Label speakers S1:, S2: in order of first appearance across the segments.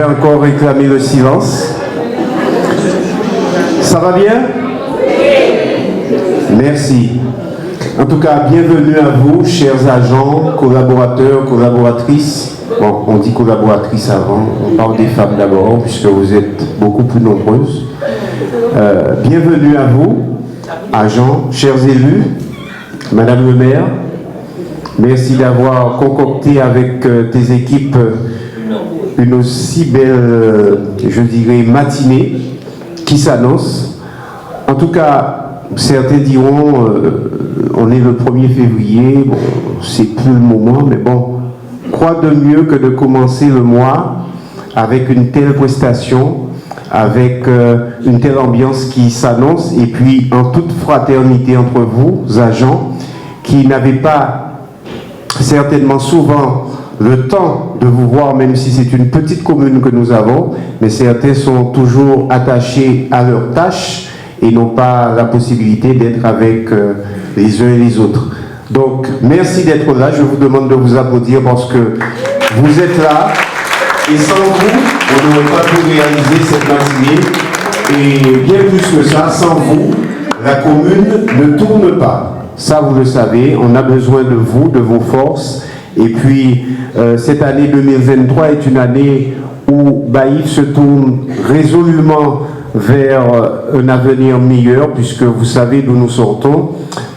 S1: vais encore réclamer le silence. Ça va bien? Merci. En tout cas, bienvenue à vous, chers agents, collaborateurs, collaboratrices. Bon, on dit collaboratrices avant, on parle des femmes d'abord, puisque vous êtes beaucoup plus nombreuses. Bienvenue à vous, agents, chers élus, Madame le maire. Merci d'avoir concocté avec tes équipes une aussi belle, je dirais, matinée qui s'annonce. En tout cas, certains diront, on est le 1er février, bon, c'est plus le moment, mais bon, quoi de mieux que de commencer le mois avec une telle prestation, avec une telle ambiance qui s'annonce, et puis en toute fraternité entre vous, agents, qui n'avaient pas certainement souvent le temps de vous voir, même si c'est une petite commune que nous avons, mais certains sont toujours attachés à leurs tâches et n'ont pas la possibilité d'être avec les uns et les autres. Donc, merci d'être là. Je vous demande de vous applaudir parce que vous êtes là et sans vous, on n'aurait pas pu réaliser cette matinée. Et bien plus que ça, sans vous, la commune ne tourne pas. Ça, vous le savez, on a besoin de vous, de vos forces. Et puis, cette année 2023 est une année où Baïf se tourne résolument vers un avenir meilleur, puisque vous savez d'où nous sortons.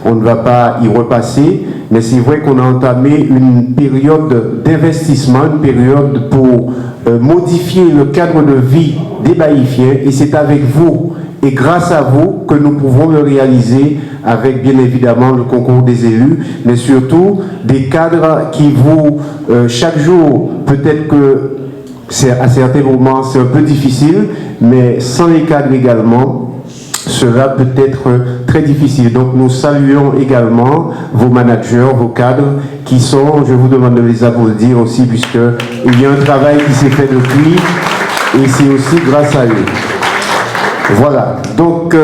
S1: On ne va pas y repasser, mais c'est vrai qu'on a entamé une période d'investissement, une période pour modifier le cadre de vie des Baïfiens, et c'est avec vous et grâce à vous que nous pouvons le réaliser avec bien évidemment le concours des élus, mais surtout des cadres qui vous, chaque jour, peut-être que à certains moments c'est un peu difficile, mais sans les cadres également, cela peut être très difficile. Donc nous saluons également vos managers, vos cadres qui sont, je vous demande de les applaudir aussi, puisqu'il y a un travail qui s'est fait depuis et c'est aussi grâce à eux. Voilà, donc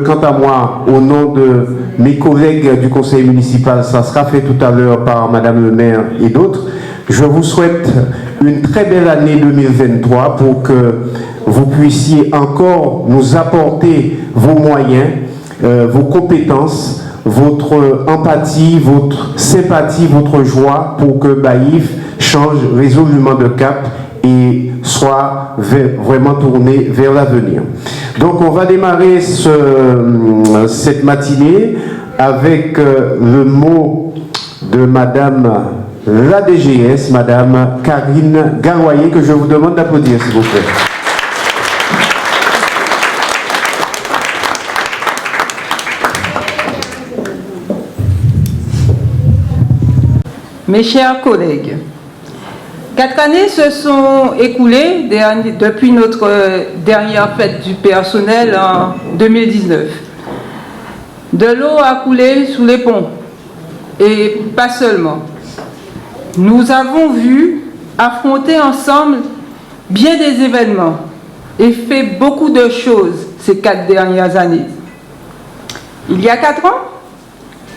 S1: quant à moi, au nom de mes collègues du conseil municipal, ça sera fait tout à l'heure par Madame le maire et d'autres, je vous souhaite une très belle année 2023 pour que vous puissiez encore nous apporter vos moyens, vos compétences, votre empathie, votre sympathie, votre joie pour que Baïf change résolument de cap et soit vraiment tourné vers l'avenir. Donc on va démarrer cette matinée avec le mot de Madame la DGS, Madame Karine Garoyer, que je vous demande d'applaudir s'il vous plaît.
S2: Mes chers collègues, 4 années se sont écoulées depuis notre dernière fête du personnel en 2019. De l'eau a coulé sous les ponts, et pas seulement. Nous avons vu affronter ensemble bien des événements et fait beaucoup de choses ces 4 dernières années. Il y a 4 ans,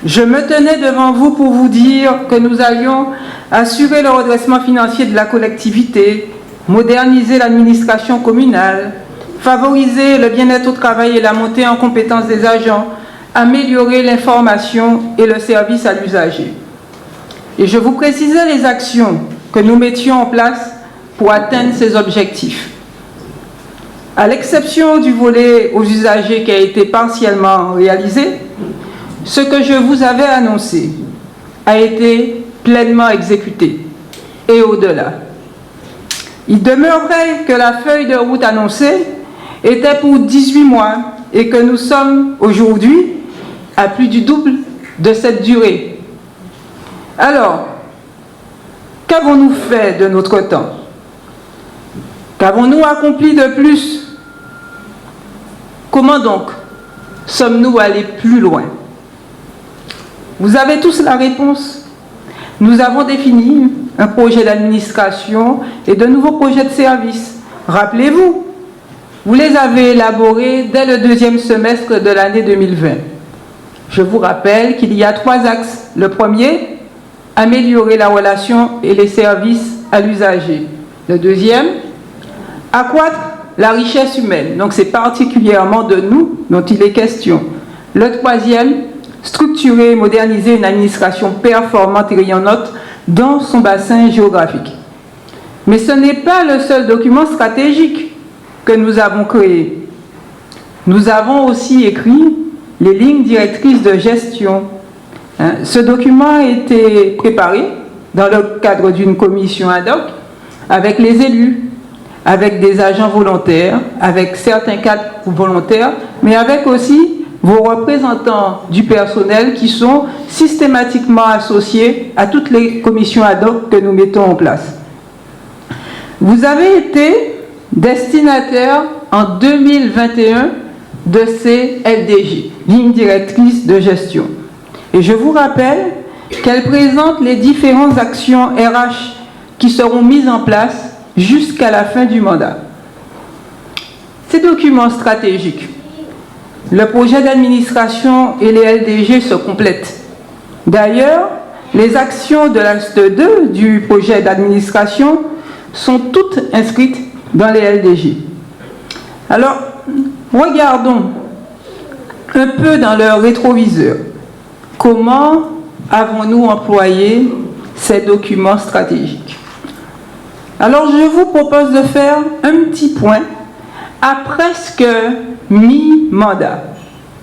S2: je me tenais devant vous pour vous dire que nous allions assurer le redressement financier de la collectivité, moderniser l'administration communale, favoriser le bien-être au travail et la montée en compétence des agents, améliorer l'information et le service à l'usager. Et je vous précisais les actions que nous mettions en place pour atteindre ces objectifs. À l'exception du volet aux usagers qui a été partiellement réalisé, ce que je vous avais annoncé a été pleinement exécuté et au-delà. Il demeurerait que la feuille de route annoncée était pour 18 mois et que nous sommes aujourd'hui à plus du double de cette durée. Alors, qu'avons-nous fait de notre temps? Qu'avons-nous accompli de plus? Comment donc sommes-nous allés plus loin? Vous avez tous la réponse. Nous avons défini un projet d'administration et de nouveaux projets de service. Rappelez-vous, vous les avez élaborés dès le 2e semestre de l'année 2020. Je vous rappelle qu'il y a 3 axes. Le premier, améliorer la relation et les services à l'usager. Le deuxième, accroître la richesse humaine. Donc c'est particulièrement de nous dont il est question. Le troisième, structurer et moderniser une administration performante et rayonnante dans son bassin géographique. Mais ce n'est pas le seul document stratégique que nous avons créé. Nous avons aussi écrit les lignes directrices de gestion. Ce document a été préparé dans le cadre d'une commission ad hoc avec les élus, avec des agents volontaires, avec certains cadres volontaires, mais avec aussi vos représentants du personnel qui sont systématiquement associés à toutes les commissions ad hoc que nous mettons en place. Vous avez été destinataire en 2021 de ces LDG, lignes directrices de gestion. Et je vous rappelle qu'elles présentent les différentes actions RH qui seront mises en place jusqu'à la fin du mandat. Ces documents stratégiques, le projet d'administration et les LDG se complètent. D'ailleurs, les actions de l'axe 2 du projet d'administration sont toutes inscrites dans les LDG. Alors, regardons un peu dans le rétroviseur. Comment avons-nous employé ces documents stratégiques? Alors, je vous propose de faire un petit point à presque mi-mandat.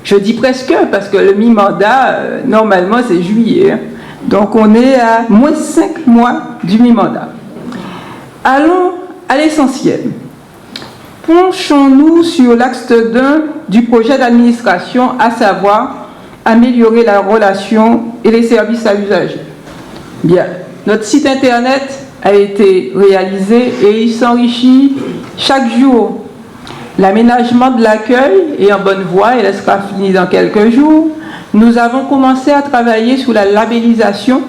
S2: Je dis presque parce que le mi-mandat, normalement, c'est juillet. Donc, on est à moins 5 mois du mi-mandat. Allons à l'essentiel. Penchons-nous sur l'axe 2 du projet d'administration, à savoir améliorer la relation et les services à l'usager. Bien, notre site internet a été réalisé et il s'enrichit chaque jour. L'aménagement de l'accueil est en bonne voie, il sera fini dans quelques jours. Nous avons commencé à travailler sur la labellisation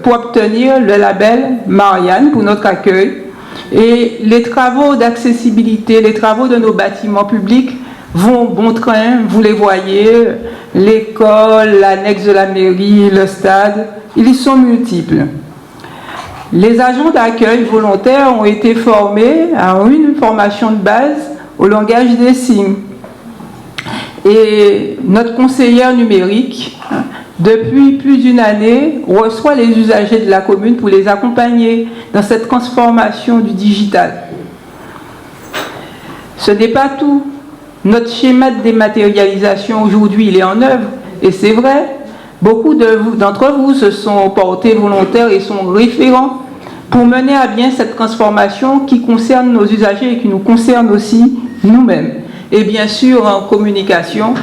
S2: pour obtenir le label Marianne pour notre accueil. Et les travaux d'accessibilité, les travaux de nos bâtiments publics vont bon train, vous les voyez, l'école, l'annexe de la mairie, le stade, ils sont multiples. Les agents d'accueil volontaires ont été formés à une formation de base au langage des signes. Et notre conseillère numérique, depuis plus d'une année, reçoit les usagers de la commune pour les accompagner dans cette transformation du digital. Ce n'est pas tout. Notre schéma de dématérialisation aujourd'hui, il est en œuvre. Et c'est vrai, beaucoup d'entre vous se sont portés volontaires et sont référents pour mener à bien cette transformation qui concerne nos usagers et qui nous concerne aussi nous-mêmes. Et bien sûr, en communication,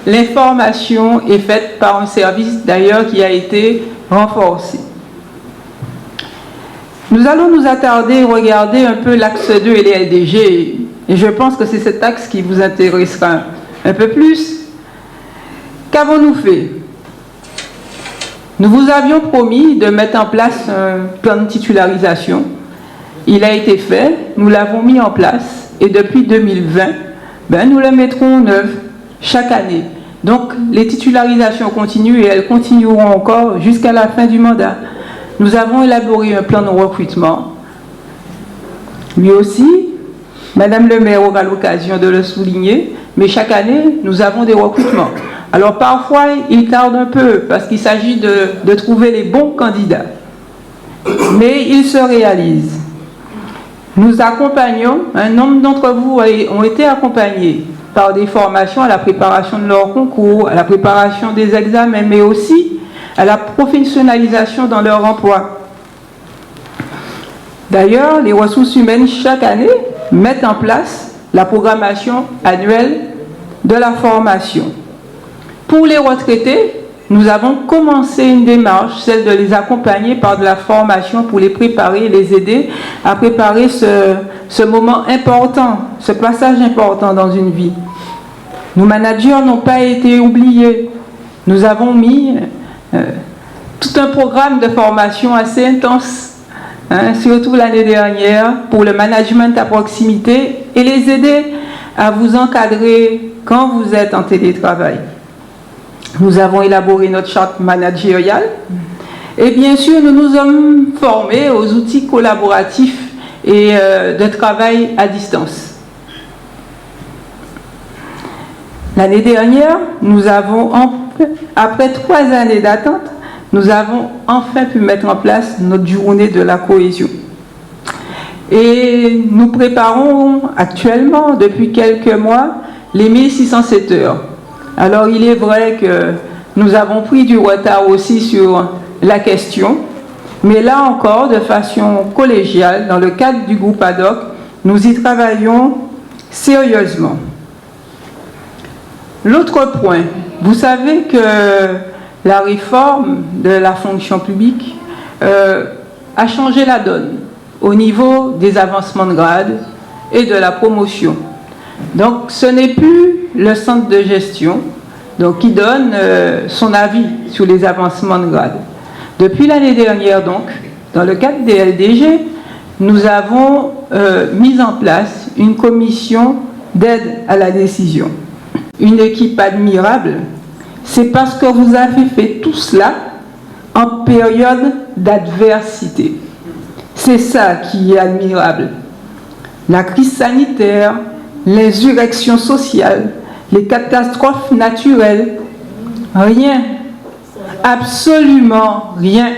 S2: l'information est faite par un service d'ailleurs qui a été renforcé. Nous allons nous attarder et regarder un peu l'axe 2 et les LDG. Et je pense que c'est cet axe qui vous intéressera un peu plus. Qu'avons-nous fait? Nous vous avions promis de mettre en place un plan de titularisation. Il a été fait, nous l'avons mis en place et depuis 2020, nous le mettrons en œuvre chaque année. Donc les titularisations continuent et elles continueront encore jusqu'à la fin du mandat. Nous avons élaboré un plan de recrutement. Lui aussi, Madame le maire aura l'occasion de le souligner, mais chaque année, nous avons des recrutements. Alors parfois, il tarde un peu parce qu'il s'agit de trouver les bons candidats. Mais il se réalise. Nous accompagnons, un nombre d'entre vous ont été accompagnés par des formations à la préparation de leur concours, à la préparation des examens, mais aussi à la professionnalisation dans leur emploi. D'ailleurs, les ressources humaines, chaque année, mettent en place la programmation annuelle de la formation. Pour les retraités, nous avons commencé une démarche, celle de les accompagner par de la formation pour les préparer, les aider à préparer ce moment important, ce passage important dans une vie. Nos managers n'ont pas été oubliés. Nous avons mis tout un programme de formation assez intense, surtout l'année dernière, pour le management à proximité et les aider à vous encadrer quand vous êtes en télétravail. Nous avons élaboré notre charte managériale Et bien sûr, nous nous sommes formés aux outils collaboratifs et de travail à distance. L'année dernière, nous avons, après 3 années d'attente, nous avons enfin pu mettre en place notre journée de la cohésion. Et nous préparons actuellement, depuis quelques mois, les 1607 heures. Alors il est vrai que nous avons pris du retard aussi sur la question, mais là encore, de façon collégiale, dans le cadre du groupe ad hoc, nous y travaillons sérieusement. L'autre point, vous savez que la réforme de la fonction publique a changé la donne au niveau des avancements de grade et de la promotion. Donc ce n'est plus le centre de gestion qui donne son avis sur les avancements de grade. Depuis l'année dernière, donc, dans le cadre des LDG, nous avons mis en place une commission d'aide à la décision. Une équipe admirable, c'est parce que vous avez fait tout cela en période d'adversité. C'est ça qui est admirable. La crise sanitaire, l'insurrection sociale, les catastrophes naturelles, rien, absolument rien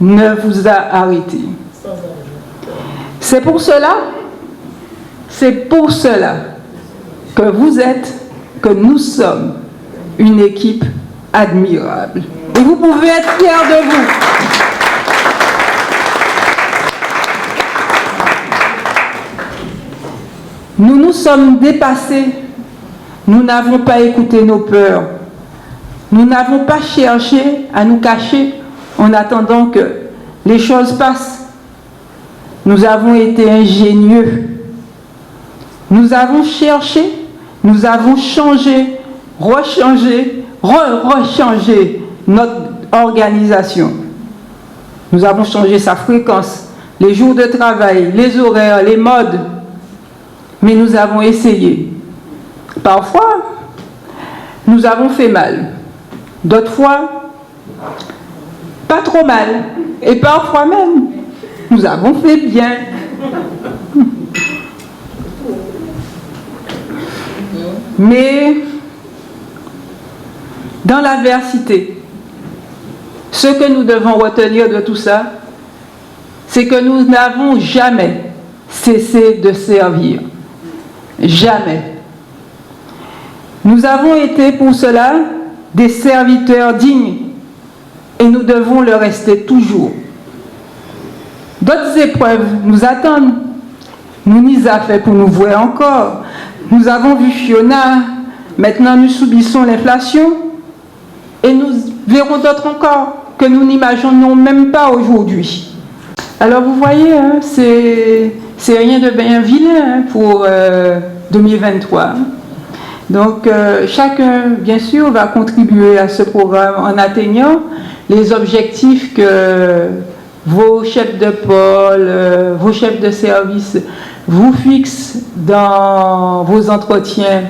S2: ne vous a arrêté. C'est pour cela que vous êtes, que nous sommes une équipe admirable. Et vous pouvez être fiers de vous. Nous nous sommes dépassés. Nous n'avons pas écouté nos peurs. Nous n'avons pas cherché à nous cacher en attendant que les choses passent. Nous avons été ingénieux. Nous avons cherché, nous avons changé, rechangé notre organisation. Nous avons changé sa fréquence, les jours de travail, les horaires, les modes. Mais nous avons essayé. Parfois, nous avons fait mal. D'autres fois, pas trop mal. Et parfois même, nous avons fait bien. Mais dans l'adversité, ce que nous devons retenir de tout ça, c'est que nous n'avons jamais cessé de servir. Jamais. Nous avons été pour cela des serviteurs dignes et nous devons le rester toujours. D'autres épreuves nous attendent. Nous n'y avons fait pour nous voir encore. Nous avons vu Fiona, maintenant nous subissons l'inflation et nous verrons d'autres encore que nous n'imaginons même pas aujourd'hui. Alors vous voyez, hein, c'est rien de bien vilain pour 2023. Donc chacun, bien sûr, va contribuer à ce programme en atteignant les objectifs que vos chefs de pôle, vos chefs de service vous fixent dans vos entretiens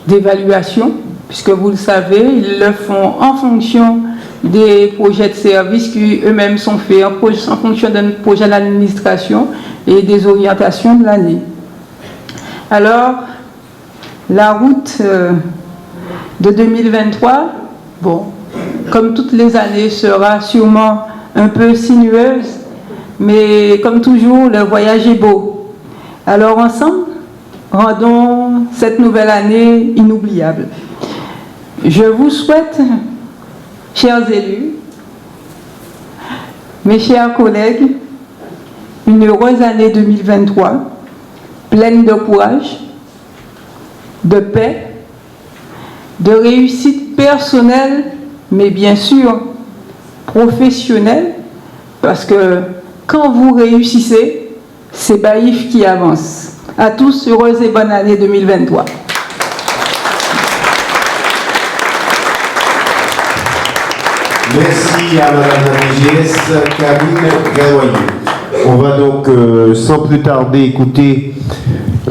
S2: d'évaluation, puisque vous le savez, ils le font en fonction des projets de service qui eux-mêmes sont faits en fonction d'un projet d'administration et des orientations de l'année. Alors, la route de 2023, bon, comme toutes les années, sera sûrement un peu sinueuse, mais comme toujours, le voyage est beau. Alors ensemble, rendons cette nouvelle année inoubliable. Je vous souhaite, chers élus, mes chers collègues, une heureuse année 2023, pleine de courage, de paix, de réussite personnelle, mais bien sûr professionnelle, parce que quand vous réussissez, c'est Baïf qui avance. À tous, heureuse et bonne année 2023.
S1: Merci à Madame la DGS, Karine Garoyer. On va donc sans plus tarder écouter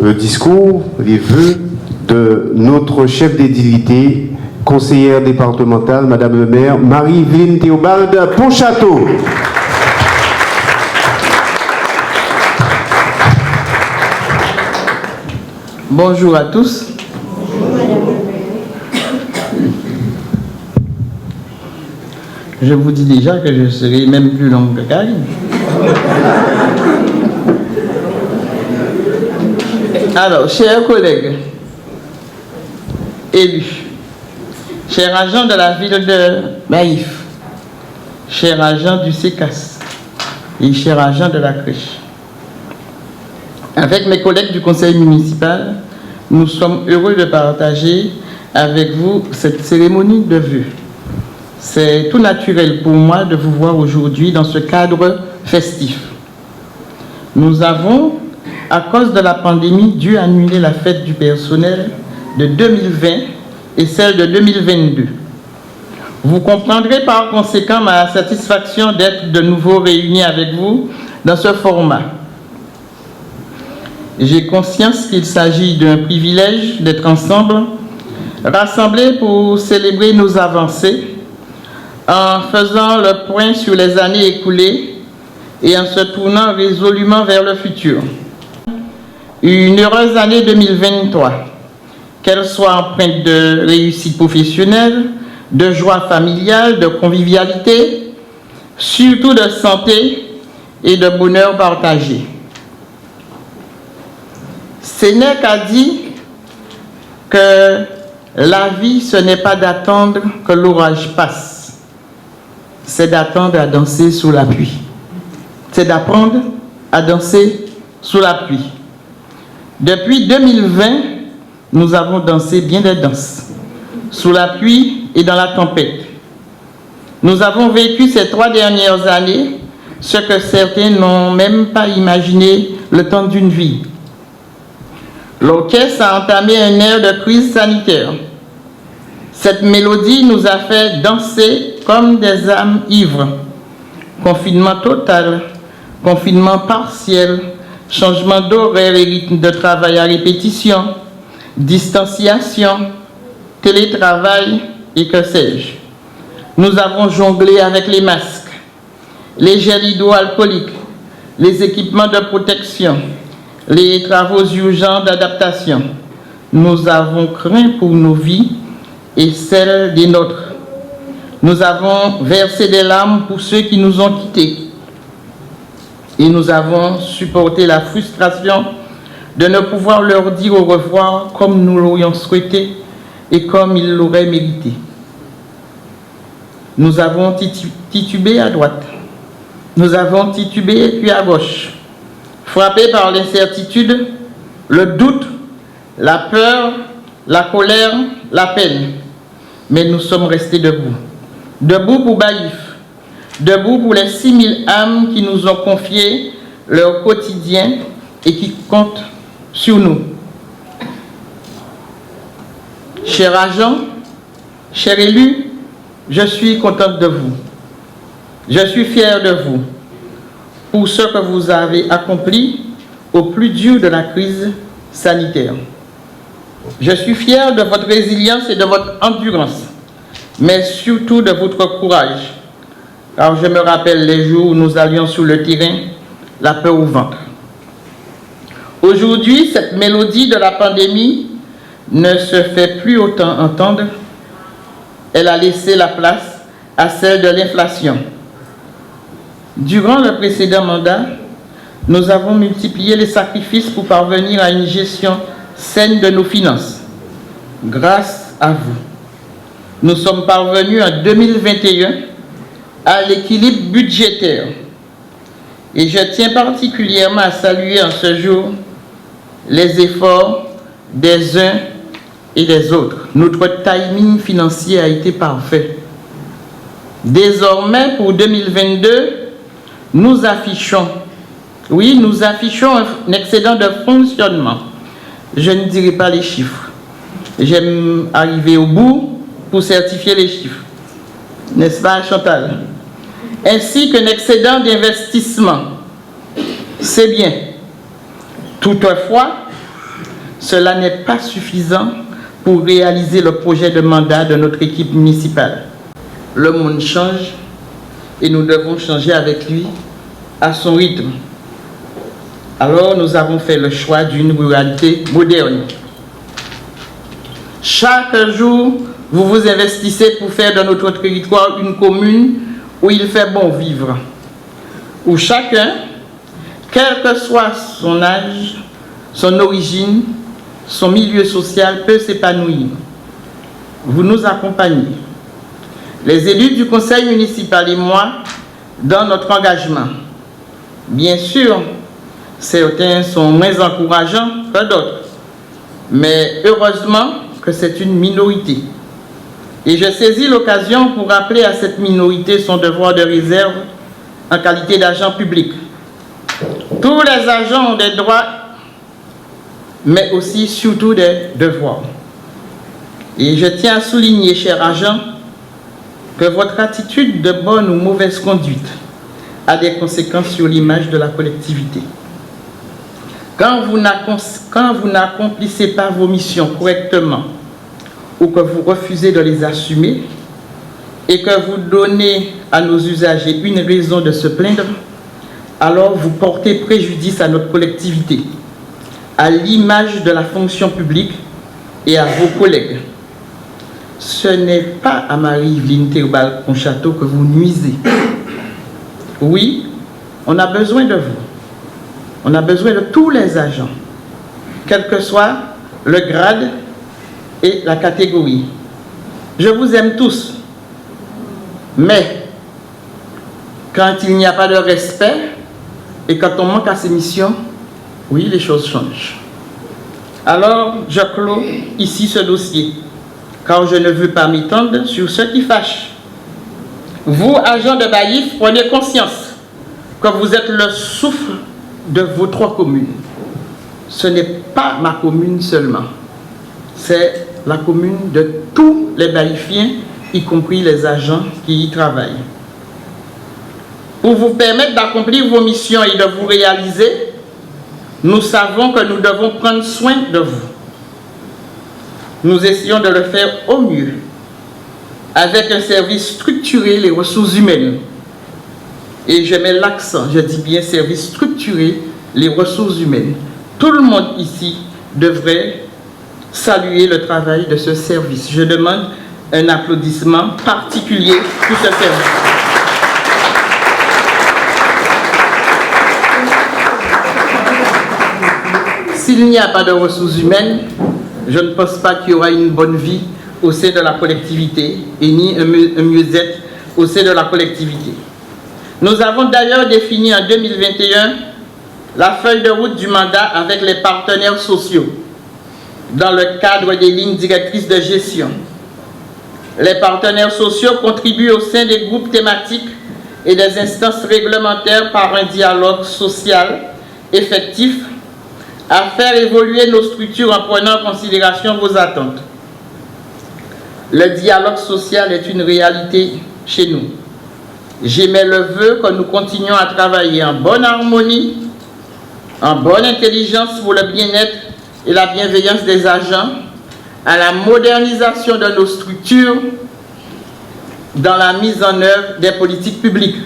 S1: le discours, les vœux de notre chef d'édilité, conseillère départementale, Madame le maire, Marie-Vine Théobald Ponchâteau.
S3: Bonjour à tous. Je vous dis déjà que je serai même plus longue que Karine. Alors, chers collègues, élus, chers agents de la ville de Maïf, chers agents du CECAS et chers agents de la crèche, avec mes collègues du conseil municipal, nous sommes heureux de partager avec vous cette cérémonie de vœux. C'est tout naturel pour moi de vous voir aujourd'hui dans ce cadre festif. Nous avons, à cause de la pandémie, dû annuler la fête du personnel de 2020 et celle de 2022. Vous comprendrez par conséquent ma satisfaction d'être de nouveau réunis avec vous dans ce format. J'ai conscience qu'il s'agit d'un privilège d'être ensemble, rassemblés pour célébrer nos avancées, en faisant le point sur les années écoulées et en se tournant résolument vers le futur. Une heureuse année 2023, qu'elle soit empreinte de réussite professionnelle, de joie familiale, de convivialité, surtout de santé et de bonheur partagé. Sénèque a dit que la vie, ce n'est pas d'attendre que l'orage passe, c'est d'attendre à danser sous la pluie. C'est d'apprendre à danser sous la pluie. Depuis 2020, nous avons dansé bien des danses, sous la pluie et dans la tempête. Nous avons vécu ces 3 dernières années ce que certains n'ont même pas imaginé le temps d'une vie. L'orchestre a entamé un air de crise sanitaire. Cette mélodie nous a fait danser comme des âmes ivres. Confinement total, confinement partiel, changement d'horaire et rythme de travail à répétition, distanciation, télétravail et que sais-je. Nous avons jonglé avec les masques, les gels hydroalcooliques, les équipements de protection, les travaux urgents d'adaptation. Nous avons craint pour nos vies et celles des nôtres. Nous avons versé des larmes pour ceux qui nous ont quittés. Et nous avons supporté la frustration de ne pouvoir leur dire au revoir comme nous l'aurions souhaité et comme ils l'auraient mérité. Nous avons titubé à droite. Nous avons titubé puis à gauche. Frappés par l'incertitude, le doute, la peur, la colère, la peine. Mais nous sommes restés debout. Debout pour Baïf. Debout pour les 6000 âmes qui nous ont confié leur quotidien et qui comptent sur nous. Chers agents, chers élus, je suis contente de vous. Je suis fière de vous pour ce que vous avez accompli au plus dur de la crise sanitaire. Je suis fière de votre résilience et de votre endurance, mais surtout de votre courage, car je me rappelle les jours où nous allions sur le terrain, la peur au ventre. Aujourd'hui, cette mélodie de la pandémie ne se fait plus autant entendre. Elle a laissé la place à celle de l'inflation. Durant le précédent mandat, nous avons multiplié les sacrifices pour parvenir à une gestion saine de nos finances. Grâce à vous, nous sommes parvenus en 2021 à l'équilibre budgétaire. Et je tiens particulièrement à saluer en ce jour les efforts des uns et des autres. Notre timing financier a été parfait. Désormais, pour 2022, nous affichons un excédent de fonctionnement. Je ne dirai pas les chiffres. J'aime arriver au bout pour certifier les chiffres. N'est-ce pas, Chantal? Ainsi qu'un excédent d'investissement. C'est bien. Toutefois, cela n'est pas suffisant pour réaliser le projet de mandat de notre équipe municipale. Le monde change et nous devons changer avec lui à son rythme. Alors nous avons fait le choix d'une ruralité moderne. Chaque jour, vous vous investissez pour faire de notre territoire une commune où il fait bon vivre, où chacun, quel que soit son âge, son origine, son milieu social, peut s'épanouir. Vous nous accompagnez, les élus du conseil municipal et moi, dans notre engagement. Bien sûr, certains sont moins encourageants que d'autres, mais heureusement que c'est une minorité. Et je saisis l'occasion pour rappeler à cette minorité son devoir de réserve en qualité d'agent public. Tous les agents ont des droits, mais aussi surtout des devoirs. Et je tiens à souligner, chers agents, que votre attitude de bonne ou mauvaise conduite a des conséquences sur l'image de la collectivité. Quand vous n'accomplissez pas vos missions correctement ou que vous refusez de les assumer et que vous donnez à nos usagers une raison de se plaindre, alors vous portez préjudice à notre collectivité, à l'image de la fonction publique et à vos collègues. Ce n'est pas à Marie-Yveline Théobald-Conchateau que vous nuisez. Oui, on a besoin de vous. On a besoin de tous les agents, quel que soit le grade et la catégorie. Je vous aime tous, mais quand il n'y a pas de respect et quand on manque à ses missions, oui, les choses changent. Alors, je clôt ici ce dossier, car je ne veux pas m'étendre sur ce qui fâche. Vous, agents de Baïf, prenez conscience que vous êtes le souffle de vos 3 communes. Ce n'est pas ma commune seulement, c'est la commune de tous les Baïfiens, y compris les agents qui y travaillent. Pour vous permettre d'accomplir vos missions et de vous réaliser, nous savons que nous devons prendre soin de vous. Nous essayons de le faire au mieux, avec un service structuré, les ressources humaines. Et je mets l'accent, je dis bien service structuré, les ressources humaines. Tout le monde ici devrait saluer le travail de ce service. Je demande un applaudissement particulier pour ce service. S'il n'y a pas de ressources humaines, je ne pense pas qu'il y aura une bonne vie au sein de la collectivité et ni un mieux-être au sein de la collectivité. Nous avons d'ailleurs défini en 2021 la feuille de route du mandat avec les partenaires sociaux dans le cadre des lignes directrices de gestion. Les partenaires sociaux contribuent au sein des groupes thématiques et des instances réglementaires par un dialogue social effectif à faire évoluer nos structures en prenant en considération vos attentes. Le dialogue social est une réalité chez nous. J'émets le vœu que nous continuions à travailler en bonne harmonie, en bonne intelligence pour le bien-être et la bienveillance des agents, à la modernisation de nos structures, dans la mise en œuvre des politiques publiques.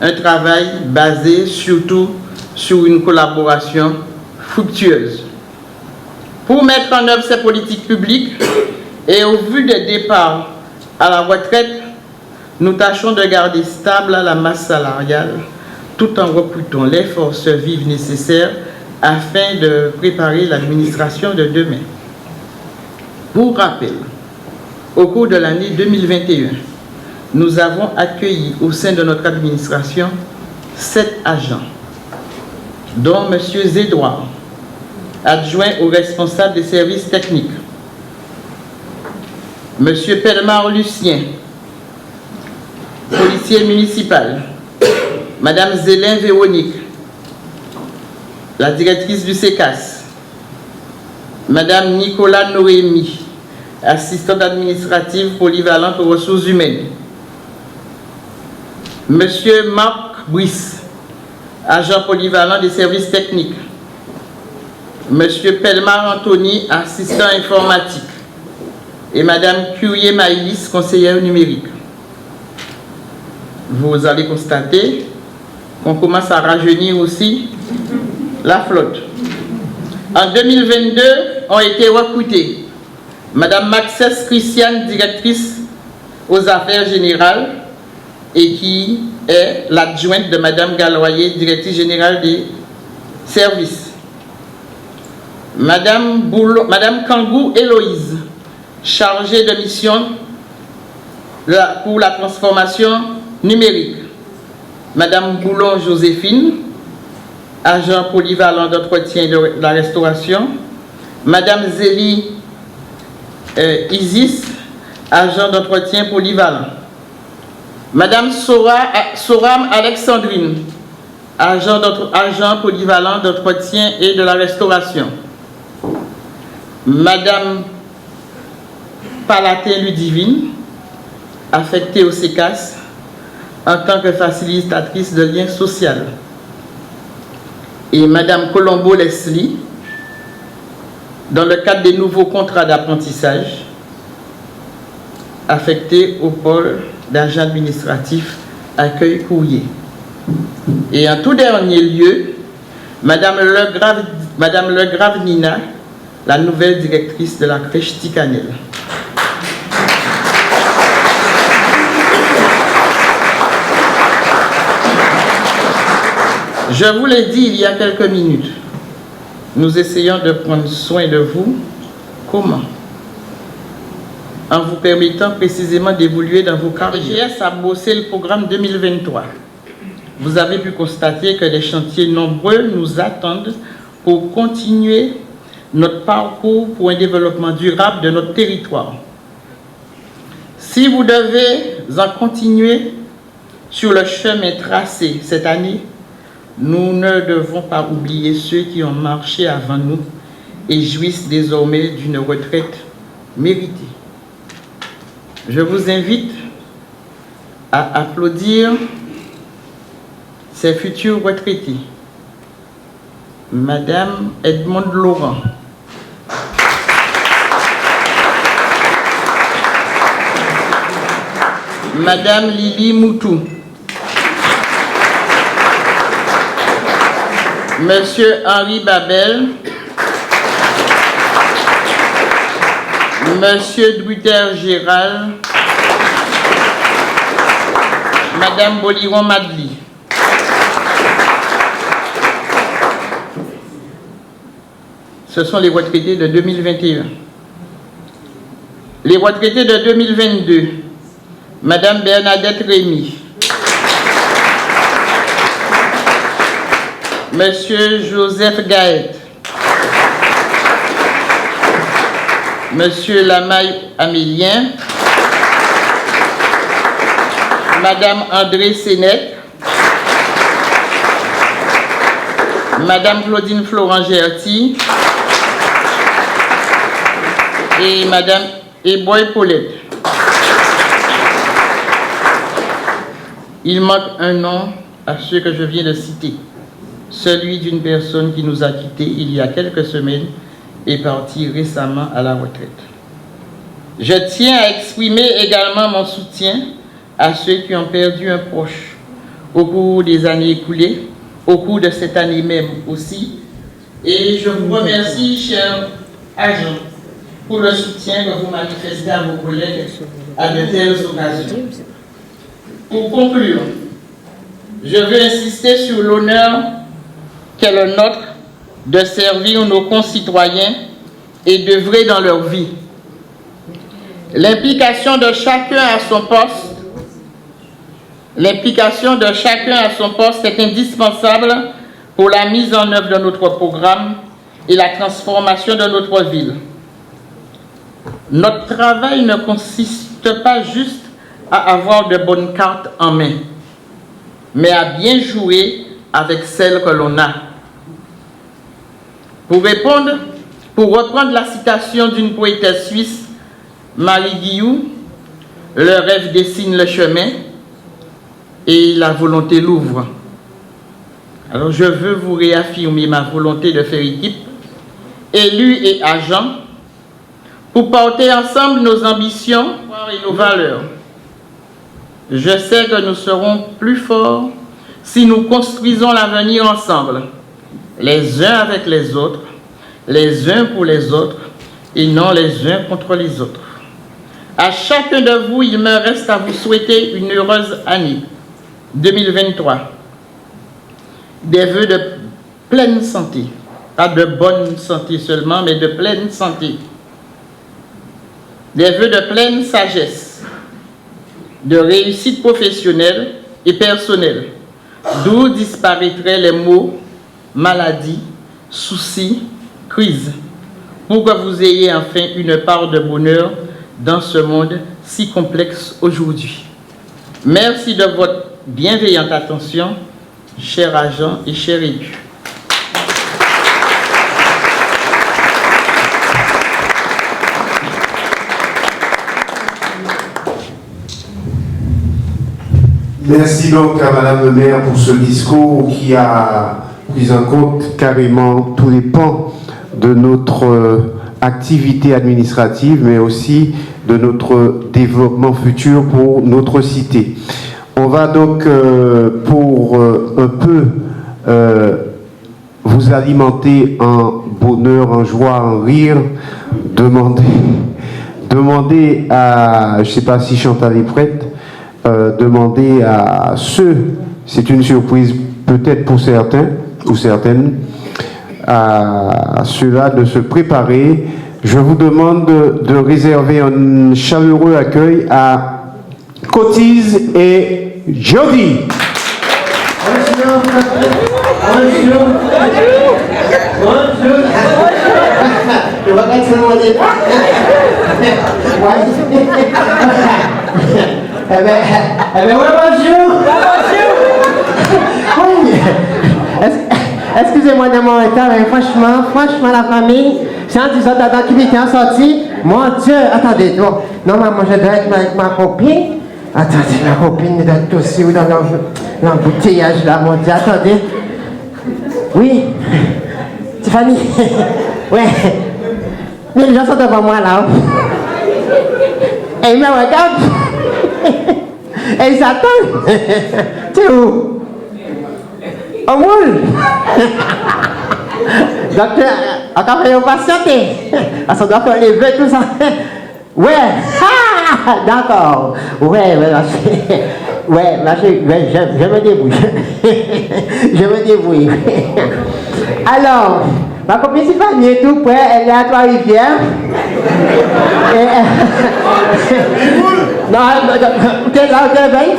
S3: Un travail basé surtout sur une collaboration fructueuse. Pour mettre en œuvre ces politiques publiques et au vu des départs à la retraite, nous tâchons de garder stable la masse salariale tout en recrutant les forces vives nécessaires afin de préparer l'administration de demain. Pour rappel, au cours de l'année 2021, nous avons accueilli au sein de notre administration 7 agents, dont M. Zédouard, adjoint au responsable des services techniques, M. Pellemar Lucien, policier municipal, Mme Zélin Véronique, la directrice du CECAS, Mme Nicolas Noémie, assistante administrative polyvalente aux ressources humaines, M. Marc Brice, agent polyvalent des services techniques, Monsieur Pelmar Anthony, assistant informatique, et Madame Curier Maïlis, conseillère numérique. Vous allez constater qu'on commence à rajeunir aussi la flotte. En 2022, ont été recrutés Madame Maxès Christiane, directrice aux affaires générales, et qui est l'adjointe de Madame Galloyer, directrice générale des services. Madame Kangou Héloïse, chargée de mission pour la transformation numérique. Madame Boulon Joséphine, agent polyvalent d'entretien et de la restauration. Madame Zélie Isis, agent d'entretien polyvalent. Madame Soram Alexandrine, agent polyvalent d'entretien et de la restauration. Madame Palatin Ludivine, affectée au CECAS en tant que facilitatrice de lien social. Et Madame Colombo Leslie, dans le cadre des nouveaux contrats d'apprentissage, affectée au pôle d'agent administratif accueil courrier. Et en tout dernier lieu, Madame Legrave Nina, la nouvelle directrice de la crèche Ticanel. Je vous l'ai dit il y a quelques minutes, nous essayons de prendre soin de vous. Comment? En vous permettant précisément d'évoluer dans vos carrières. GS a bossé le programme 2023. Vous avez pu constater que des chantiers nombreux nous attendent pour continuer notre parcours pour un développement durable de notre territoire. Si vous devez en continuer sur le chemin tracé cette année, nous ne devons pas oublier ceux qui ont marché avant nous et jouissent désormais d'une retraite méritée. Je vous invite à applaudir ces futurs retraités. Madame Edmonde Laurent, Madame Lily Moutou, Monsieur Henri Babel, Monsieur Druter Gérald, Madame Boliron Madli. Ce sont les retraités de 2021. Les retraités de 2022, Madame Bernadette Rémy, Monsieur Joseph Gaët, Monsieur Lamaille Amélien, Madame André Sénèque, Madame Claudine Florent Gerty et Madame Eboy Paulette. Il manque un nom à ceux que je viens de citer, celui d'une personne qui nous a quittés il y a quelques semaines et parti récemment à la retraite. Je tiens à exprimer également mon soutien à ceux qui ont perdu un proche au cours des années écoulées, au cours de cette année même aussi. Et je vous remercie, chers agents, pour le soutien que vous manifestez à vos collègues à de telles occasions. Pour conclure, je veux insister sur l'honneur qu'est le nôtre de servir nos concitoyens et d'œuvrer dans leur vie. L'implication de chacun à son poste, est indispensable pour la mise en œuvre de notre programme et la transformation de notre ville. Notre travail ne consiste pas juste à avoir de bonnes cartes en main, mais à bien jouer avec celles que l'on a. Pour reprendre la citation d'une poétesse suisse, Marie Guillou, le rêve dessine le chemin et la volonté l'ouvre. Alors je veux vous réaffirmer ma volonté de faire équipe élus et agents, pour porter ensemble nos ambitions et nos valeurs. Je sais que nous serons plus forts si nous construisons l'avenir ensemble, les uns avec les autres, les uns pour les autres, et non les uns contre les autres. À chacun de vous, il me reste à vous souhaiter une heureuse année 2023. Des vœux de pleine santé, pas de bonne santé seulement, mais de pleine santé. Des vœux de pleine sagesse, de réussite professionnelle et personnelle, d'où disparaîtraient les mots maladie, soucis, crise, pour que vous ayez enfin une part de bonheur dans ce monde si complexe aujourd'hui. Merci de votre bienveillante attention, chers agents et chers élus.
S1: Merci donc à Madame le maire pour ce discours qui a pris en compte carrément tous les pans de notre activité administrative, mais aussi de notre développement futur pour notre cité. On va donc, pour un peu vous alimenter en bonheur, en joie, en rire, demander à, je ne sais pas si Chantal est prête, demander à ceux, c'est une surprise peut-être pour certains ou certaines, à ceux-là de se préparer. Je vous demande de réserver un chaleureux accueil à Cotise et Jody.
S4: Bonjour. Je vois que c'est mon idée. Eh bien, bonjour. Excusez-moi de mon retard, mais franchement, la famille, c'est un disant d'adam qui m'était sorti. Mon Dieu, attendez, non, maman, je dois être avec ma copine. Attendez, ma copine est aussi dans l'embouteillage là, mon Dieu, attendez. Oui, Tiffany, ouais, mais les gens sont devant moi là. Et ils me regardent. Et ils attendent. Tu es où? Au moule. Donc, encore il faut patienter. Parce qu'on doit faire les vœux, tout ça. Ouais. Ah, d'accord. Ouais, je me débrouille. Je me débrouille. Alors, ma copine Tiffany est tout près, elle est à Trois-Rivières. Non, tu es là, tu es veille.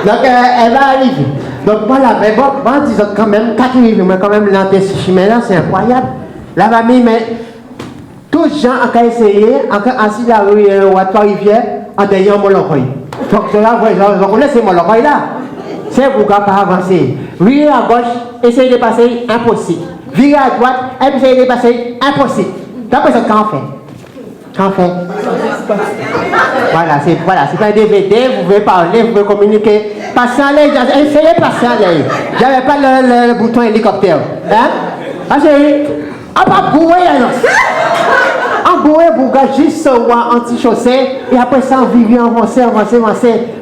S4: Donc, elle va arriver. Donc, voilà, mais bon, disons quand même, quand il arrive, mais quand même, l'entrée chemin là, c'est incroyable. La famille, mais tous les gens ont essayé, ont assis la rue à Trois-Rivières, en derrière Molokoy. Donc, cela, vous connaissez Molokoy là. C'est pourquoi pas avancer. Virer à gauche, essayer de passer, impossible. Virer à droite, essayer de passer, impossible. D'après ça, quand on fait? Voilà, c'est pas un DVD, vous pouvez parler, vous pouvez communiquer. Passez en l'air, essayez de passer en l'air. J'avais pas le bouton hélicoptère. Hein? Parce que, on va bourrer, on bourrer, juste anti-chaussée, et après ça, on vit, avancer.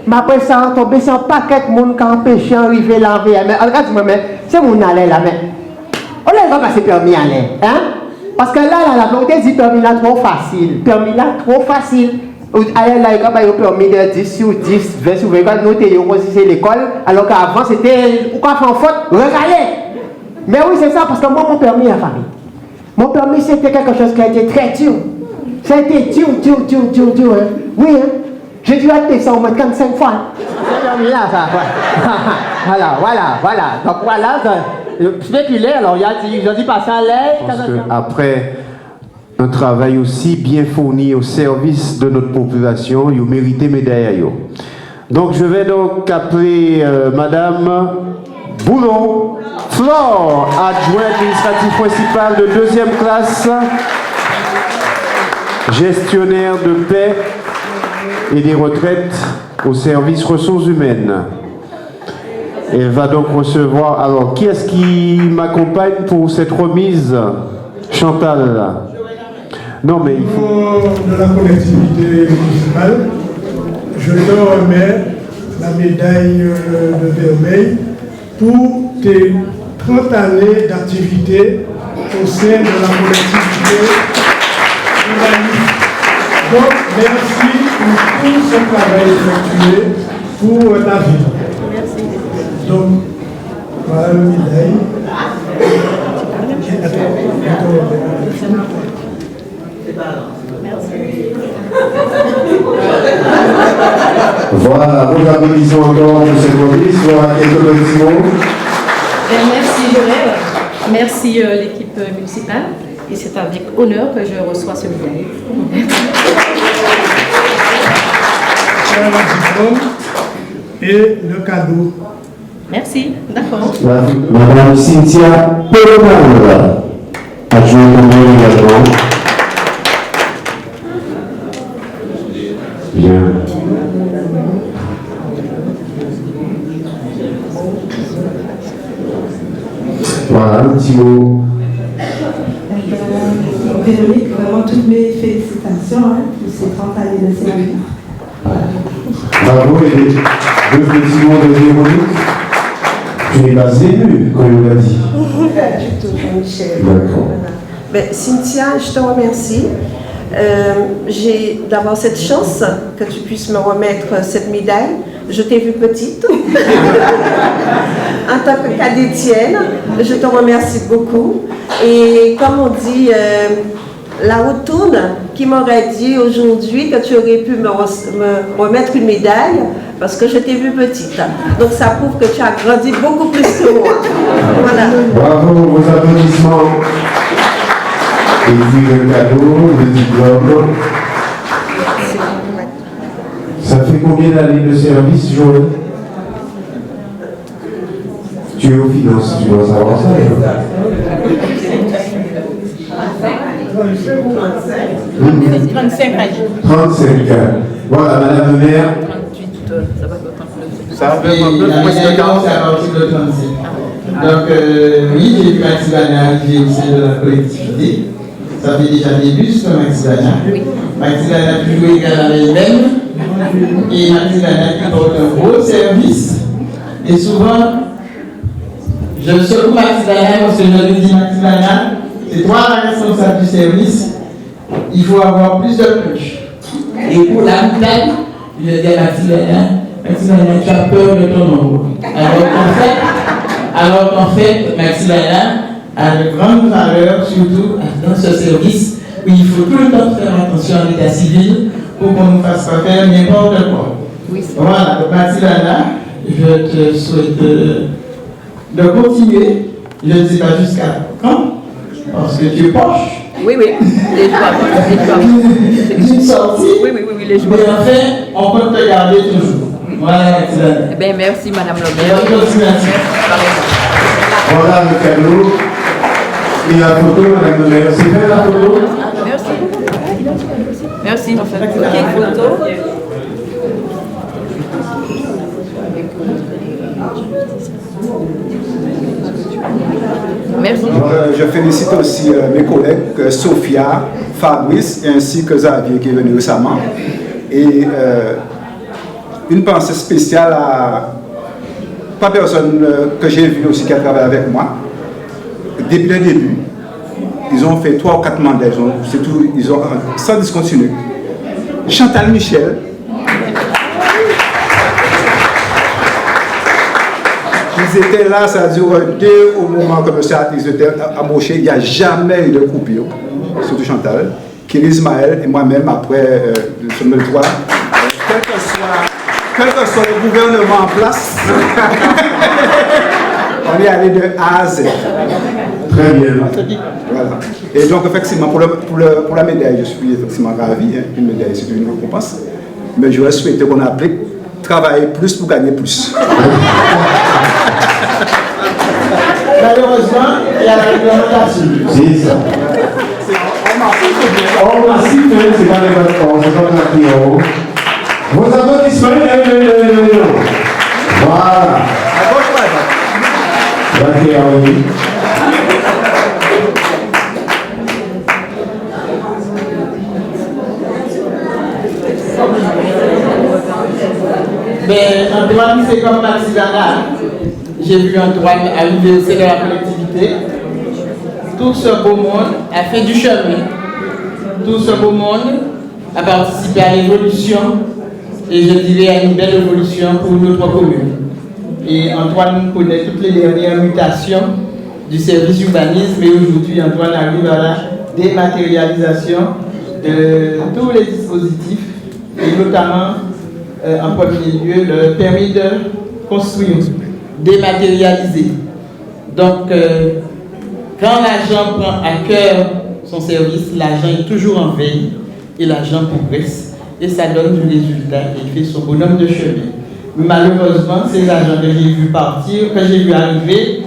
S4: Mais après ça, on tombe sur un paquet de monde qui a empêché d'arriver là. Mais regarde-moi, c'est mon aller là, mais on les va passer permis à l'air. Hein? Parce que là, la vérité dit permis là trop facile. Ailleurs, là, il y a permis de 10 sur 10, 20 sur 20. Quand nous étions c'est l'école, alors qu'avant, c'était, pourquoi faire faute? Regarder. Mais oui, c'est ça, parce que moi, mon permis à famille. Mon permis, c'était quelque chose qui a été très dur. Ça a été dur. Hein? Oui, hein? J'ai dû attendre ça au moins 45 fois. C'est permis là, ça. Voilà. Donc voilà, spéculer, alors il a dit passer à l'air.
S1: Parce qu'après un travail aussi bien fourni au service de notre population, vous méritez médaille. Donc je vais donc appeler Madame Boulon Flore, adjointe administrative principale de 2e classe, gestionnaire de paix et des retraites au service ressources humaines. Elle va donc recevoir. Alors, qui est-ce qui m'accompagne pour cette remise? Chantal. Non, mais il faut.
S5: Au nom de la collectivité municipale, je te remets la médaille de Vermeil pour tes 30 années d'activité au sein de la collectivité journaliste. Donc, merci pour tout ce travail effectué pour ta vie.
S6: Merci.
S5: Donc, voilà la médaille.
S1: Voilà, nous applaudissons encore pour cette remise. Voilà quelques petits mots.
S6: Merci Joël, merci l'équipe municipale et c'est avec honneur que je reçois ce médaille.
S5: Voilà le diplôme et le cadeau.
S6: Merci, d'accord.
S1: Madame Cynthia Pellemal, adjointe au maire également. Bien. Voilà, un petit mot.
S7: Véronique, vraiment toutes mes félicitations pour ces 30 années de service.
S1: Bravo, et les deux petits mots de Véronique. Tu n'es pas ému, comme il l'a dit.
S7: Du tout, Michel.
S1: D'accord.
S7: Ben, Cynthia, je te remercie. J'ai d'avoir cette chance que tu puisses me remettre cette médaille. Je t'ai vue petite. En tant que cadetienne, je te remercie beaucoup. Et comme on dit, la retourne qui m'aurait dit aujourd'hui que tu aurais pu me remettre une médaille parce que je t'ai vue petite. Donc ça prouve que tu as grandi beaucoup plus que moi. Voilà.
S1: Bravo, vos applaudissements. Et puis le cadeau, le diplôme. Ça fait combien d'années de service, Joël? Tu es aux finances, tu dois savoir ça.
S6: 35 ans.
S1: 35 ans. Voilà, Madame le maire.
S6: 38, ça va d'autant plus.
S3: Ça va faire un peu plus de temps, c'est à partir de 35. Donc, oui, j'ai vu Maxime arriver au sein de la collectivité. Ça fait déjà des bus pour Maxime. Maxime a toujours égal à elle-même. Et Maxime qui porte un gros service. Et souvent, je secoue Maxime parce que je lui dis Maxime, c'est toi la responsable du service. Il faut avoir plus de punch. Et pour la médaille, je dis à Maxime, tu as peur de ton ombre. Alors qu'en fait, Maxime a de grandes valeurs, surtout dans ce service où il faut tout le temps faire attention à l'état civil pour qu'on ne fasse pas faire n'importe quoi. Oui, voilà, donc Maxime, je te souhaite de continuer. Je ne sais pas jusqu'à quand, parce que tu es proche.
S6: Oui, oui, les joueurs.
S3: Une sortie.
S6: Oui, les joueurs.
S3: Mais enfin, on peut te garder toujours. Voilà, Maxime.
S6: Eh bien, merci, Madame le
S3: Bonne
S6: maire.
S3: continuation.
S1: Voilà le cadeau. Et la photo, Madame le maire. C'est fait la photo?
S6: Merci. Ok, photo. Merci.
S8: Je félicite aussi mes collègues Sophia, Fabrice ainsi que Xavier qui est venu récemment. Et une pensée spéciale à pas personne que j'ai vu aussi qui a travaillé avec moi. Depuis le début, ils ont fait 3 ou 4 mandats, ils ont sans discontinuer. Chantal Michel. Ils étaient là, ça dure 2 au moment que M. Atis était embauché. Il n'y a jamais eu de coupure, surtout Chantal. Kéry Ismaël et moi-même, après le sommet de 3, quel que soit le gouvernement en place, on est allé de A à Z.
S1: Très bien.
S8: Voilà. Et donc, effectivement, pour la médaille, je suis effectivement ravi. Hein. Une médaille, c'est une récompense. Mais j'aurais souhaité qu'on applique travailler plus pour gagner plus.
S3: Malheureusement, il y a la réglementation.
S1: C'est ça. On massif, c'est pas les vacances, c'est pas la prière. Vos applaudissements, voilà.
S3: Ben, Antoine, c'est comme Maxi Dana. J'ai vu Antoine arriver au sein de la collectivité. Tout ce beau monde a fait du chemin. Tout ce beau monde a participé à l'évolution, et je dirais à une belle évolution pour notre commune. Et Antoine connaît toutes les dernières mutations du service urbanisme, et aujourd'hui Antoine arrive à la dématérialisation de tous les dispositifs, et notamment en premier lieu le permis de construire, dématérialisé. Donc quand l'agent prend à cœur son service, l'agent est toujours en veille et l'agent progresse et ça donne du résultat et il fait son bonhomme de chemin. Mais malheureusement, ces agents que j'ai vu partir, que j'ai vu arriver,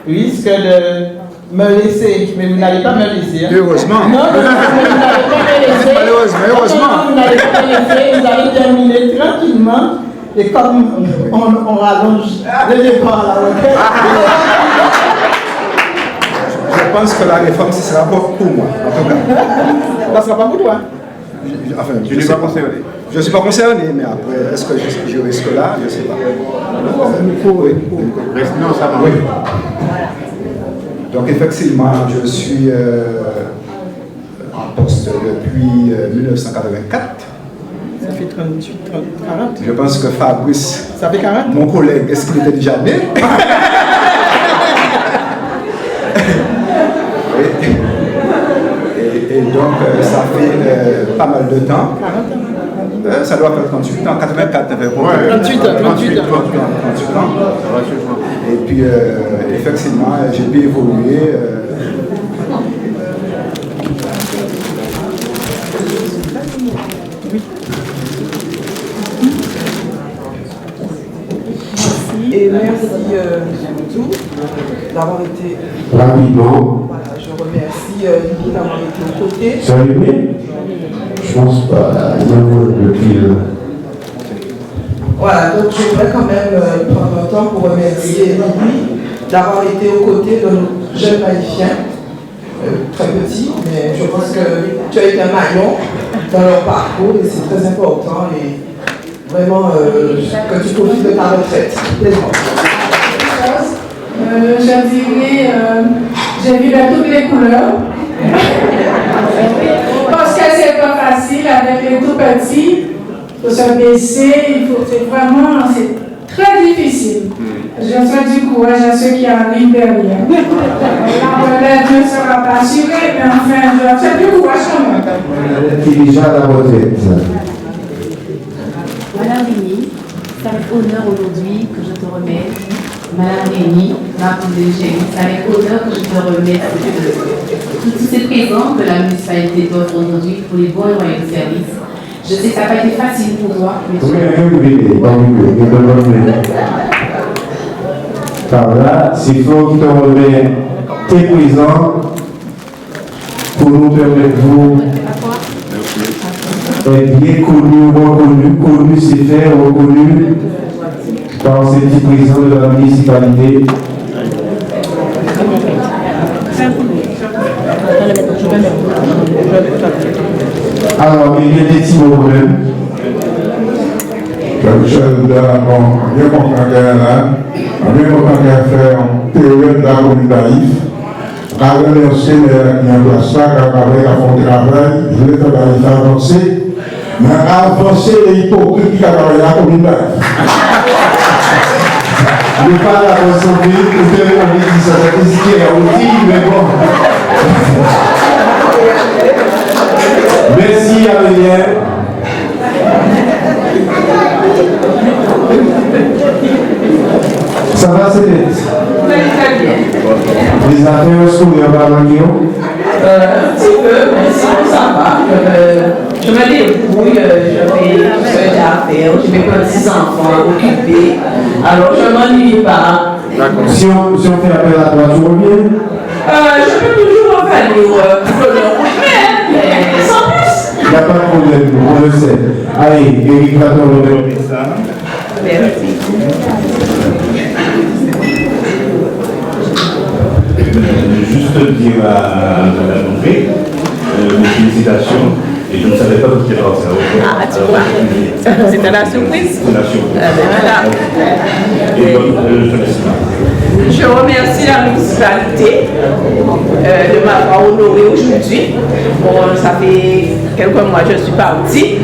S3: risquent de me laisser. Mais vous n'allez pas me laisser. Hein?
S8: Heureusement.
S3: Non, vous n'allez pas me laisser.
S8: Malheureusement, heureusement.
S3: Vous n'allez pas me laisser, vous allez terminer tranquillement et comme on rallonge le départ à la retraite.
S8: Je pense que la réforme, ce sera pas pour moi, en tout cas.
S3: Ça ne sera pas pour toi.
S8: Enfin,
S1: Je ne suis pas concerné.
S8: Je ne suis pas concerné, mais après, est-ce que je risque là? Je ne sais pas. Oui.
S1: Non, ça va.
S8: Oui. Donc, effectivement, je suis en poste depuis 1984.
S3: Ça fait 38, 40.
S8: Je pense que Fabrice,
S3: Ça fait 40?
S8: mon collègue, est-ce qu'il était déjà né? Et donc, ça fait pas mal de temps.
S3: 40 ans.
S8: Ça doit faire 38 ans, 84, ça fait quoi?
S3: 38 ans.
S8: Et puis, effectivement, j'ai pu évoluer.
S9: Et merci tout d'avoir été.
S1: Rapidement.
S9: Voilà, je remercie Lydie d'avoir été aux côtés.
S1: C'est arrivé? Je pense pas. Depuis.
S9: Voilà, donc je voudrais quand même prendre un temps pour remercier Lydie d'avoir été aux côtés de nos jeunes magiciens, très petits, mais je pense que tu as été un maillon dans leur parcours et c'est très important et vraiment que tu profites de ta retraite.
S10: Je dirais, j'ai vu de toutes les couleurs. Parce que c'est pas facile avec les tout petits. Il faut se baisser, c'est vraiment, c'est très difficile. Je souhaite du courage à ceux qui arrivent derrière. La relève ne sera pas assurée, mais enfin, je souhaite du courage quand même.
S1: Qui est déjà à la retraite.
S11: Madame Rémy, c'est avec honneur aujourd'hui que je te remets. Madame Rémy, ma cousine chérie, c'est avec honneur que je te remets tous ces présents que la municipalité t'offre aujourd'hui pour les bons et loyaux services. Je sais que ça n'a pas été facile pour toi, mais
S1: par là, c'est fort qui te remet tes présents pour nous permettre d'être bien connus, reconnus, connus c'est faire, reconnus par ces petits présents de la municipalité. Alors, il y a des petits problèmes.
S12: Michel, bien content qu'elle est là, bien content qu'elle fait une théorie de la commune d'Aïf. Quand elle est aussi, il y a un place là, quand elle a fait un travail, je vais faire avancer. Mais avancer les hypocrites qui travaillent dans la commune d'Aïf.
S1: Je ne vais pas la ressembler, vous avez dit ça, ça hésité à vous dire, mais bon. Merci Aurélien. Ça va, c'est net? Les affaires scolaires par la Guillaume?
S9: Un petit peu, mais sinon ça va. Je me débrouille, je fais tout ce que j'ai à faire, j'ai mes petits-enfants à occuper, alors je ne m'ennuie pas.
S1: D'accord. Si on fait appel à toi, tu reviens?
S9: Je peux toujours revenir pour mais sans plus.
S1: Il n'y a pas de problème, on le sait. Allez, Eric, va te remettre ça.
S9: Merci.
S13: Juste dire à Mme André, mes félicitations. Et je ne savais pas que tu étais parti à Ottawa.
S6: Ah, tu vois. C'était la surprise.
S13: C'est la surprise.
S6: Voilà.
S13: Et donc, je te laisse là.
S6: Je remercie la municipalité de m'avoir honoré aujourd'hui. Bon, ça fait quelques mois que je suis partie,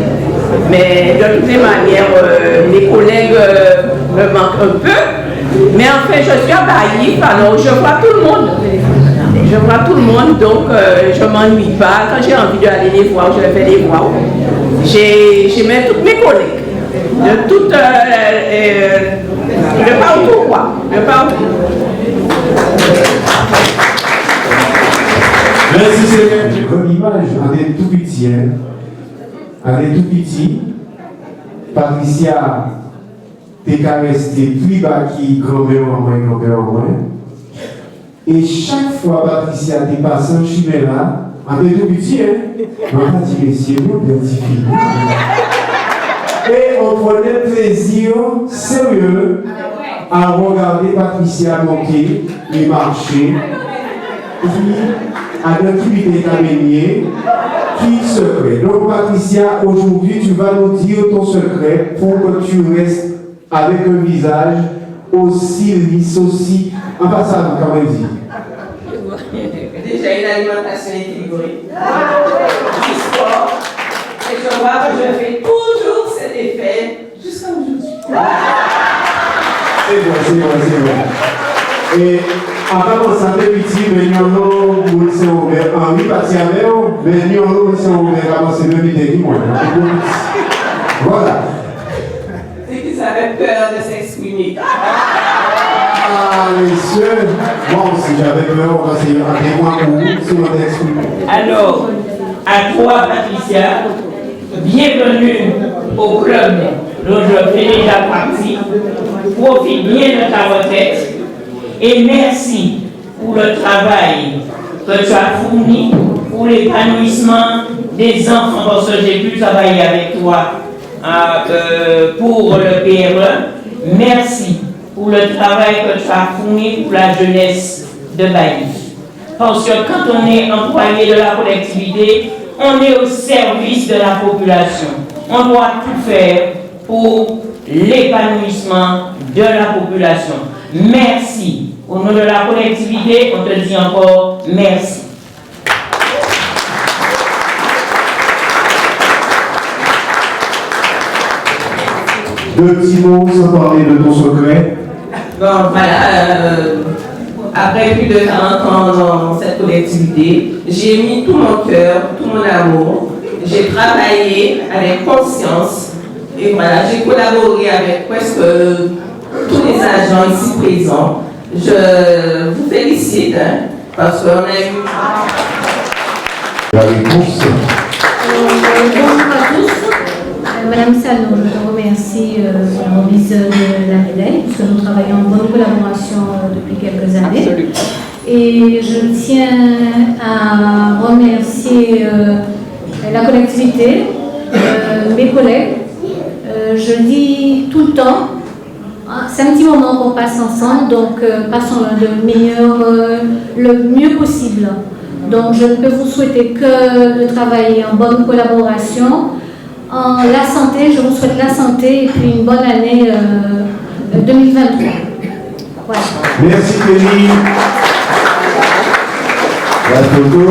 S6: mais de toutes les manières, mes collègues me manquent un peu. Mais en fait, je suis à Bailly, alors je vois tout le monde. Je vois tout le monde, donc je ne m'ennuie pas. Quand j'ai envie d'aller les voir, je vais les voir. J'ai même toutes mes collègues, de toutes, de partout, quoi. De partout.
S1: Merci Seigneur. Comme image, on est tout petit, hein. On est tout petit. Patricia, t'es resté plus bas qui grand-mère en moins. Et chaque fois, Patricia, t'es passé en chimera, on est tout petit, hein. On a dit, mais c'est bon, petit fille. Et on prenait plaisir sérieux à regarder Patricia monter et marcher, qui a l'activité d'amener, qui secret. Donc Patricia, aujourd'hui, tu vas nous dire ton secret pour que tu restes avec un visage aussi lisse, aussi... En passant, quand même dit.
S6: Déjà une alimentation équilibrée, du sport, et je vois que je fais toujours cet effet jusqu'à aujourd'hui.
S1: C'est bon. Et en commençant de petit, mais nous avons c'est ouvert. Henri parti avec eux, mais nous avons c'est ouvert avant c'est le midi moi. Voilà.
S6: C'est qu'ils avaient peur de s'exprimer.
S1: Ah, messieurs, bon, si j'avais peur, on va essayer de voir si on t'exprime.
S14: Alors, à toi, Patricia, bienvenue au club dont je fais déjà partie. Profite bien de ta retraite et merci pour le travail que tu as fourni pour l'épanouissement des enfants, parce que j'ai pu travailler avec toi pour le PRE. Merci pour le travail que tu as fourni pour la jeunesse de Bailly. Parce que quand on est employé de la collectivité, on est au service de la population. On doit tout faire pour l'épanouissement de la population. Merci. Au nom de la collectivité, on te dit encore merci.
S1: Deux petits mots sans parler de ton secret.
S6: Bon, voilà, après plus de 40 ans dans cette collectivité, j'ai mis tout mon cœur, tout mon amour. J'ai travaillé avec conscience et voilà, j'ai collaboré avec presque tous les agents ici présents. Je vous félicite parce qu'on a eu...
S1: La réponse.
S15: Bonjour à tous. Madame Salon, je te remercie pour la remise de la médaille, puisque nous travaillons en bonne collaboration depuis quelques années. Et je tiens à remercier la collectivité, mes collègues. Je dis tout le temps, c'est un petit moment qu'on passe ensemble, donc passons le mieux possible. Donc je ne peux vous souhaiter que de travailler en bonne collaboration. En la santé, je vous souhaite la santé et puis une bonne année 2023. Voilà.
S1: Merci Kelly. La photo.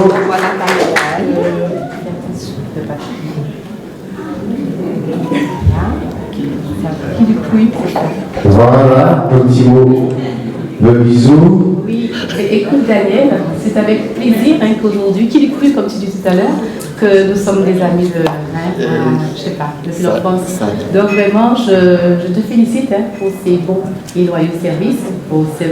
S1: Voilà, un petit mot de bisou.
S11: Oui, écoute Daniel, c'est avec plaisir qu'aujourd'hui, qu'il est cru, comme tu dis tout à l'heure, que nous sommes des amis je sais pas, depuis l'enfance. Donc vraiment, je te félicite pour ces bons et loyaux services au sein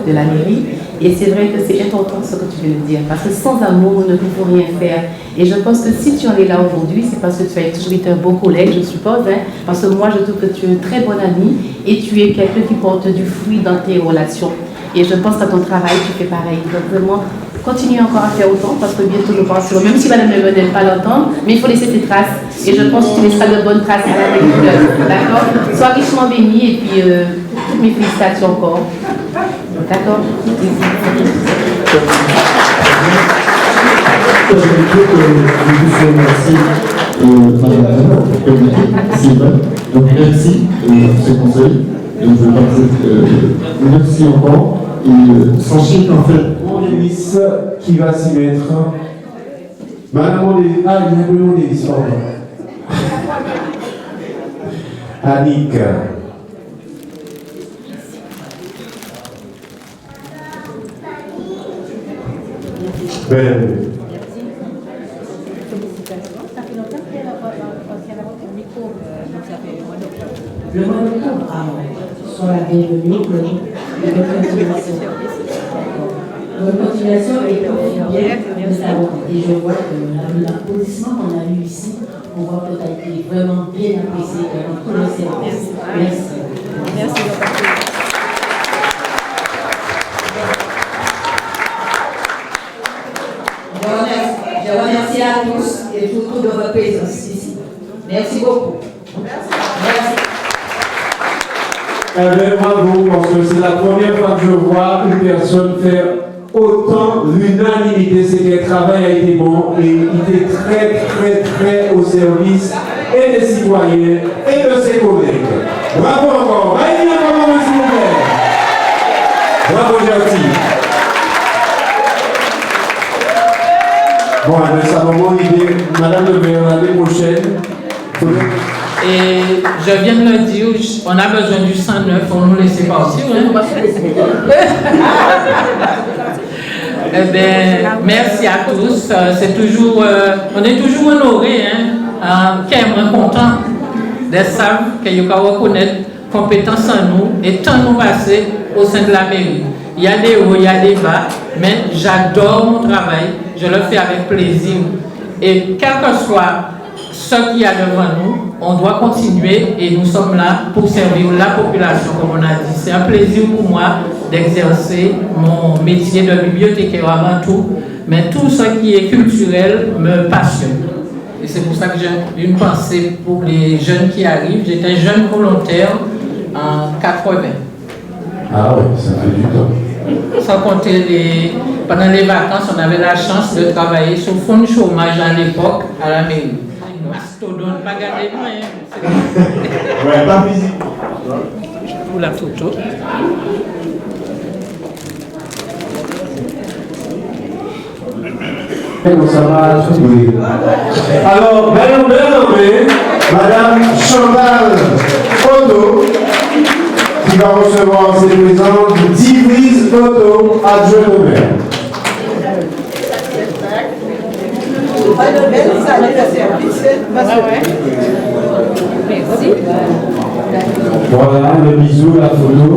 S11: de la mairie. Et c'est vrai que c'est important ce que tu viens de dire, parce que sans amour, on ne peut rien faire. Et je pense que si tu en es là aujourd'hui, c'est parce que tu as toujours été un bon collègue, je suppose, parce que moi, je trouve que tu es un très bon ami et tu es quelqu'un qui porte du fruit dans tes relations. Et je pense qu'à ton travail, tu fais pareil. Donc vraiment, continue encore à faire autant, parce que bientôt nous penserons, même si Madame Lemoine n'aime pas l'entendre, mais il faut laisser tes traces. Et je pense que tu laisseras de bonnes traces à la D'accord. Sois richement béni et puis toutes mes félicitations encore. D'accord.
S16: Je voudrais que je vous remercie, Madame Sylvain. Donc merci pour ces conseils. Et je pense merci encore. Et sachez qu'en fait,
S1: Mon Délice qui va s'y mettre. Madame Ondélis, il y a un peu Ondélis, pardon. Annick. Ben.
S17: Le mois d'octobre, soit la bienvenue pour votre continuation. Votre continuation est confirmée de savoir. Et je vois que l'applaudissement qu'on a eu ici, on voit que ça a été vraiment bien apprécié dans tout le service. Merci. Merci. Je remercie à tous et surtout de votre présence ici. Merci beaucoup. Merci.
S1: Eh bien, bravo, parce que c'est la première fois que je vois une personne faire autant l'unanimité. C'est que le travail a été bon et il était très au service et des citoyens et de ses collègues. Bravo encore. Allez, bravo, s'il vous plaît. Bravo, gentil. Bon, ça va mon idée. Madame le maire, l'année prochaine.
S18: Et je viens de le dire, on a besoin du 109 pour nous laisser partir. Hein? Eh bien, merci à tous. C'est toujours, on est toujours honorés, hein, qui est moins content d'être ça, que vous reconnaître compétence en nous et tant nous passer au sein de la mairie. Il y a des hauts, il y a des bas, mais j'adore mon travail, je le fais avec plaisir. Et quel que soit ce qu'il y a devant nous, on doit continuer et nous sommes là pour servir la population, comme on a dit. C'est un plaisir pour moi d'exercer mon métier de bibliothécaire avant tout, mais tout ce qui est culturel me passionne. Et c'est pour ça que j'ai une pensée pour les jeunes qui arrivent. J'étais jeune volontaire en 80.
S1: Ah oui, ça fait du temps.
S18: Sans compter pendant les vacances, on avait la chance de travailler sur fonds de chômage à l'époque à la mairie. Mastodon, pas garder loin.
S1: Ouais, pas visible.
S18: Pour la photo.
S1: Ça va, oui. Alors, bien nommé, Madame Chantal Otto, qui va recevoir ses présents du Divise Otto, adjoint au maire.
S15: Merci.
S1: Voilà, le bisou, la photo.